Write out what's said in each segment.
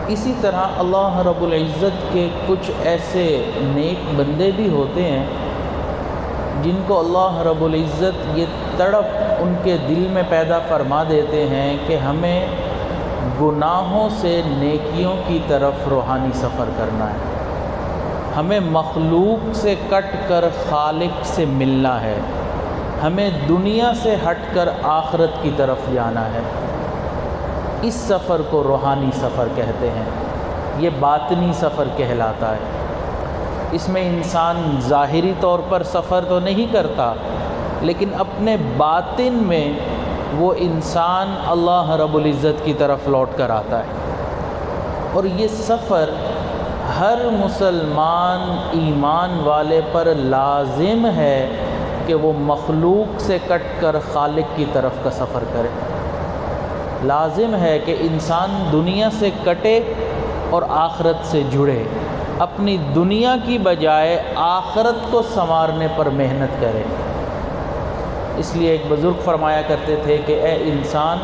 اسی طرح اللہ رب العزت کے کچھ ایسے نیک بندے بھی ہوتے ہیں جن کو اللہ رب العزت یہ تڑپ ان کے دل میں پیدا فرما دیتے ہیں کہ ہمیں گناہوں سے نیکیوں کی طرف روحانی سفر کرنا ہے، ہمیں مخلوق سے کٹ کر خالق سے ملنا ہے، ہمیں دنیا سے ہٹ کر آخرت کی طرف جانا ہے۔ اس سفر کو روحانی سفر کہتے ہیں، یہ باطنی سفر کہلاتا ہے۔ اس میں انسان ظاہری طور پر سفر تو نہیں کرتا، لیکن اپنے باطن میں وہ انسان اللہ رب العزت کی طرف لوٹ کر آتا ہے۔ اور یہ سفر ہر مسلمان ایمان والے پر لازم ہے کہ وہ مخلوق سے کٹ کر خالق کی طرف کا سفر کرے۔ لازم ہے کہ انسان دنیا سے کٹے اور آخرت سے جڑے، اپنی دنیا کی بجائے آخرت کو سنوارنے پر محنت کرے۔ اس لیے ایک بزرگ فرمایا کرتے تھے کہ اے انسان،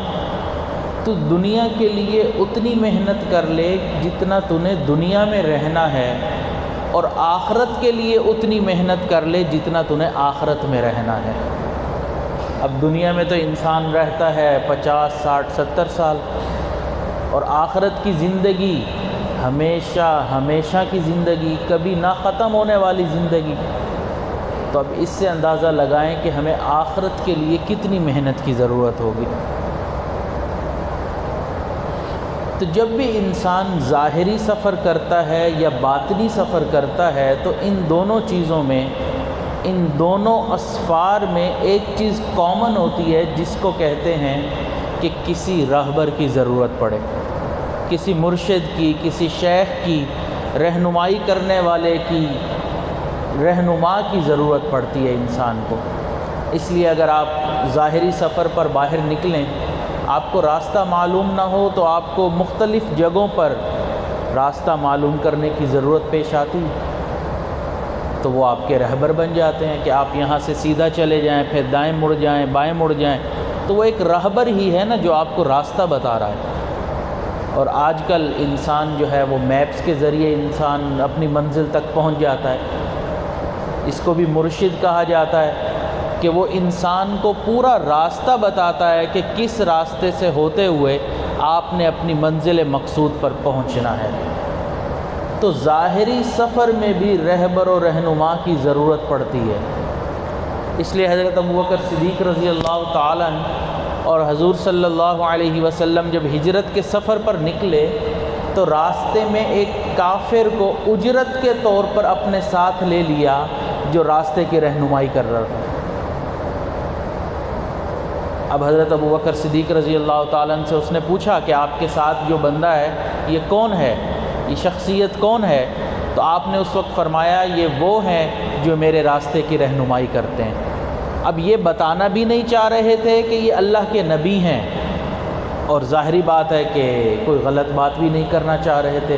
تو دنیا کے لیے اتنی محنت کر لے جتنا تو نے دنیا میں رہنا ہے، اور آخرت کے لیے اتنی محنت کر لے جتنا تو نے آخرت میں رہنا ہے۔ اب دنیا میں تو انسان رہتا ہے 50 60 70 سال، اور آخرت کی زندگی ہمیشہ ہمیشہ کی زندگی، کبھی نہ ختم ہونے والی زندگی۔ تو اب اس سے اندازہ لگائیں کہ ہمیں آخرت کے لیے کتنی محنت کی ضرورت ہوگی۔ تو جب بھی انسان ظاہری سفر کرتا ہے یا باطنی سفر کرتا ہے تو ان دونوں چیزوں میں، ان دونوں اسفار میں ایک چیز کامن ہوتی ہے، جس کو کہتے ہیں کہ کسی راہبر کی ضرورت پڑے، کسی مرشد کی، کسی شیخ کی، رہنمائی کرنے والے کی، رہنما کی ضرورت پڑتی ہے انسان کو۔ اس لیے اگر آپ ظاہری سفر پر باہر نکلیں، آپ کو راستہ معلوم نہ ہو تو آپ کو مختلف جگہوں پر راستہ معلوم کرنے کی ضرورت پیش آتی ہے، تو وہ آپ کے رہبر بن جاتے ہیں کہ آپ یہاں سے سیدھا چلے جائیں، پھر دائیں مڑ جائیں، بائیں مڑ جائیں، تو وہ ایک رہبر ہی ہے نا جو آپ کو راستہ بتا رہا ہے۔ اور آج کل انسان جو ہے وہ میپس کے ذریعے انسان اپنی منزل تک پہنچ جاتا ہے۔ اس کو بھی مرشد کہا جاتا ہے کہ وہ انسان کو پورا راستہ بتاتا ہے کہ کس راستے سے ہوتے ہوئے آپ نے اپنی منزل مقصود پر پہنچنا ہے۔ تو ظاہری سفر میں بھی رہبر و رہنما کی ضرورت پڑتی ہے۔ اس لیے حضرت ابوبکر صدیق رضی اللہ تعالیٰ عنہ اور حضور صلی اللہ علیہ وسلم جب ہجرت کے سفر پر نکلے تو راستے میں ایک کافر کو اجرت کے طور پر اپنے ساتھ لے لیا جو راستے کی رہنمائی کر رہا تھا۔ اب حضرت ابوبکر صدیق رضی اللہ تعالیٰ عنہ سے اس نے پوچھا کہ آپ کے ساتھ جو بندہ ہے یہ کون ہے، یہ شخصیت کون ہے؟ تو آپ نے اس وقت فرمایا یہ وہ ہیں جو میرے راستے کی رہنمائی کرتے ہیں۔ اب یہ بتانا بھی نہیں چاہ رہے تھے کہ یہ اللہ کے نبی ہیں، اور ظاہری بات ہے کہ کوئی غلط بات بھی نہیں کرنا چاہ رہے تھے،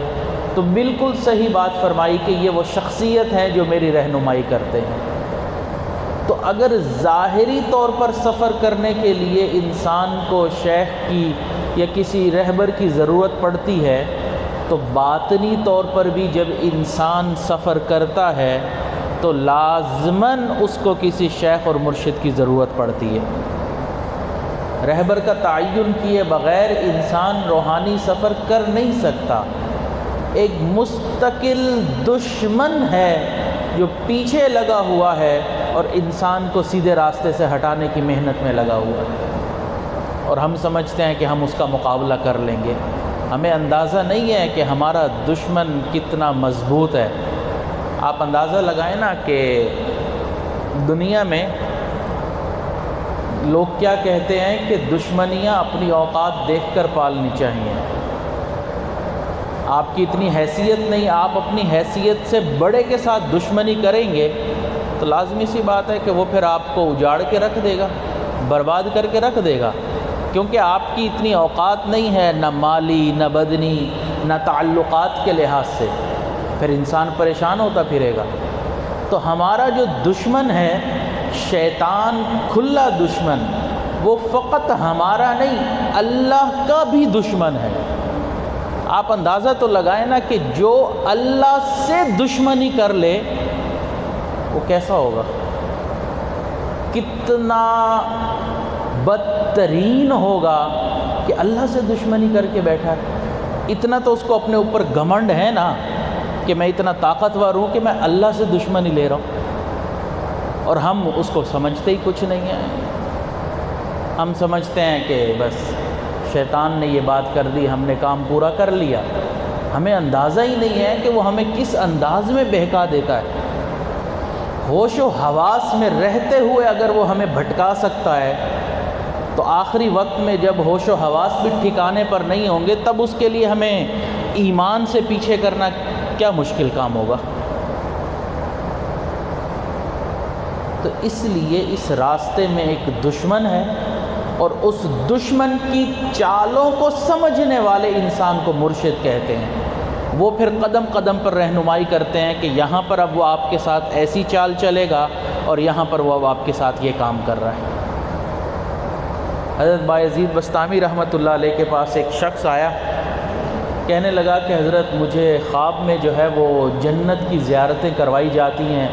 تو بالکل صحیح بات فرمائی کہ یہ وہ شخصیت ہیں جو میری رہنمائی کرتے ہیں۔ تو اگر ظاہری طور پر سفر کرنے کے لیے انسان کو شیخ کی یا کسی رہبر کی ضرورت پڑتی ہے، تو باطنی طور پر بھی جب انسان سفر کرتا ہے تو لازماً اس کو کسی شیخ اور مرشد کی ضرورت پڑتی ہے۔ رہبر کا تعین کیے بغیر انسان روحانی سفر کر نہیں سکتا۔ ایک مستقل دشمن ہے جو پیچھے لگا ہوا ہے اور انسان کو سیدھے راستے سے ہٹانے کی محنت میں لگا ہوا ہے، اور ہم سمجھتے ہیں کہ ہم اس کا مقابلہ کر لیں گے۔ ہمیں اندازہ نہیں ہے کہ ہمارا دشمن کتنا مضبوط ہے۔ آپ اندازہ لگائیں نا کہ دنیا میں لوگ کیا کہتے ہیں کہ دشمنیاں اپنی اوقات دیکھ کر پالنی چاہیے۔ آپ کی اتنی حیثیت نہیں، آپ اپنی حیثیت سے بڑے کے ساتھ دشمنی کریں گے تو لازمی سی بات ہے کہ وہ پھر آپ کو اجاڑ کے رکھ دے گا، برباد کر کے رکھ دے گا، کیونکہ آپ کی اتنی اوقات نہیں ہے، نہ مالی، نہ بدنی، نہ تعلقات کے لحاظ سے، پھر انسان پریشان ہوتا پھرے گا۔ تو ہمارا جو دشمن ہے شیطان، کھلا دشمن، وہ فقط ہمارا نہیں، اللہ کا بھی دشمن ہے۔ آپ اندازہ تو لگائیں نا کہ جو اللہ سے دشمنی کر لے وہ کیسا ہوگا، کتنا بدترین ہوگا کہ اللہ سے دشمنی کر کے بیٹھا ہے۔ اتنا تو اس کو اپنے اوپر گھمنڈ ہے نا کہ میں اتنا طاقتور ہوں کہ میں اللہ سے دشمنی لے رہا ہوں، اور ہم اس کو سمجھتے ہی کچھ نہیں ہیں۔ ہم سمجھتے ہیں کہ بس شیطان نے یہ بات کر دی، ہم نے کام پورا کر لیا۔ ہمیں اندازہ ہی نہیں ہے کہ وہ ہمیں کس انداز میں بہکا دیتا ہے۔ ہوش و حواس میں رہتے ہوئے اگر وہ ہمیں بھٹکا سکتا ہے تو آخری وقت میں جب ہوش و حواس بھی ٹھکانے پر نہیں ہوں گے تب اس کے لیے ہمیں ایمان سے پیچھے کرنا کیا مشکل کام ہوگا۔ تو اس لیے اس راستے میں ایک دشمن ہے، اور اس دشمن کی چالوں کو سمجھنے والے انسان کو مرشد کہتے ہیں۔ وہ پھر قدم قدم پر رہنمائی کرتے ہیں کہ یہاں پر اب وہ آپ کے ساتھ ایسی چال چلے گا اور یہاں پر وہ اب آپ کے ساتھ یہ کام کر رہا ہے۔ حضرت بایزید بسطامی رحمۃ اللہ علیہ کے پاس ایک شخص آیا، کہنے لگا کہ حضرت مجھے خواب میں جو ہے وہ جنت کی زیارتیں کروائی جاتی ہیں،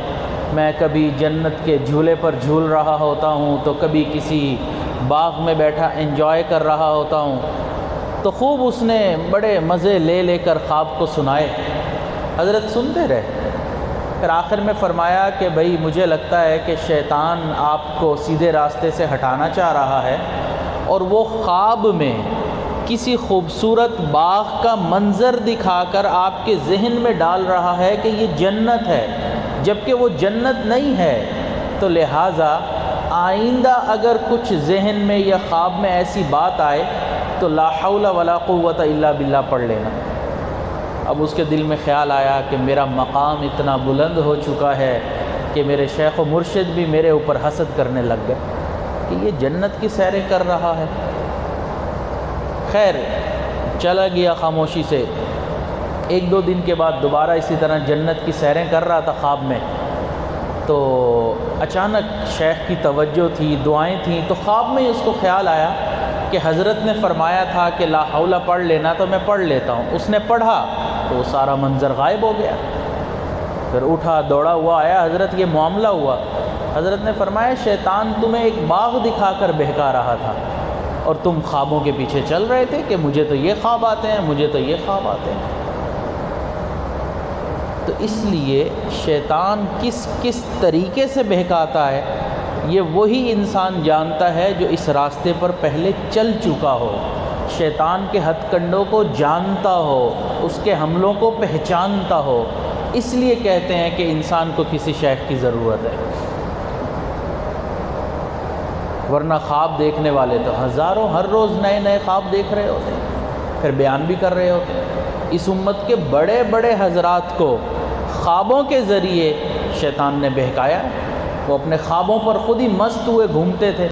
میں کبھی جنت کے جھولے پر جھول رہا ہوتا ہوں تو کبھی کسی باغ میں بیٹھا انجوائے کر رہا ہوتا ہوں۔ تو خوب اس نے بڑے مزے لے لے کر خواب کو سنائے۔ حضرت سنتے رہے، پھر آخر میں فرمایا کہ بھئی مجھے لگتا ہے کہ شیطان آپ کو سیدھے راستے سے ہٹانا چاہ رہا ہے، اور وہ خواب میں کسی خوبصورت باغ کا منظر دکھا کر آپ کے ذہن میں ڈال رہا ہے کہ یہ جنت ہے، جبکہ وہ جنت نہیں ہے۔ تو لہٰذا آئندہ اگر کچھ ذہن میں یا خواب میں ایسی بات آئے تو لا حول ولا قوت الا باللہ پڑھ لینا۔ اب اس کے دل میں خیال آیا کہ میرا مقام اتنا بلند ہو چکا ہے کہ میرے شیخ و مرشد بھی میرے اوپر حسد کرنے لگ گئے کہ یہ جنت کی سیریں کر رہا ہے۔ خیر چلا گیا خاموشی سے۔ ایک دو دن کے بعد دوبارہ اسی طرح جنت کی سیریں کر رہا تھا خواب میں، تو اچانک شیخ کی توجہ تھی، دعائیں تھیں، تو خواب میں اس کو خیال آیا کہ حضرت نے فرمایا تھا کہ لا حول پڑھ لینا، تو میں پڑھ لیتا ہوں۔ اس نے پڑھا تو وہ سارا منظر غائب ہو گیا۔ پھر اٹھا دوڑا ہوا آیا، حضرت یہ معاملہ ہوا۔ حضرت نے فرمایا شیطان تمہیں ایک باغ دکھا کر بہکا رہا تھا، اور تم خوابوں کے پیچھے چل رہے تھے کہ مجھے تو یہ خواب آتے ہیں، مجھے تو یہ خواب آتے ہیں۔ تو اس لیے شیطان کس کس طریقے سے بہکاتا ہے یہ وہی انسان جانتا ہے جو اس راستے پر پہلے چل چکا ہو، شیطان کے ہتھ کنڈوں کو جانتا ہو، اس کے حملوں کو پہچانتا ہو۔ اس لیے کہتے ہیں کہ انسان کو کسی شیخ کی ضرورت ہے، ورنہ خواب دیکھنے والے تو ہزاروں ہر روز نئے نئے خواب دیکھ رہے ہوتے ہیں، پھر بیان بھی کر رہے ہوتے ہیں۔ اس امت کے بڑے بڑے حضرات کو خوابوں کے ذریعے شیطان نے بہکایا، وہ اپنے خوابوں پر خود ہی مست ہوئے گھومتے تھے۔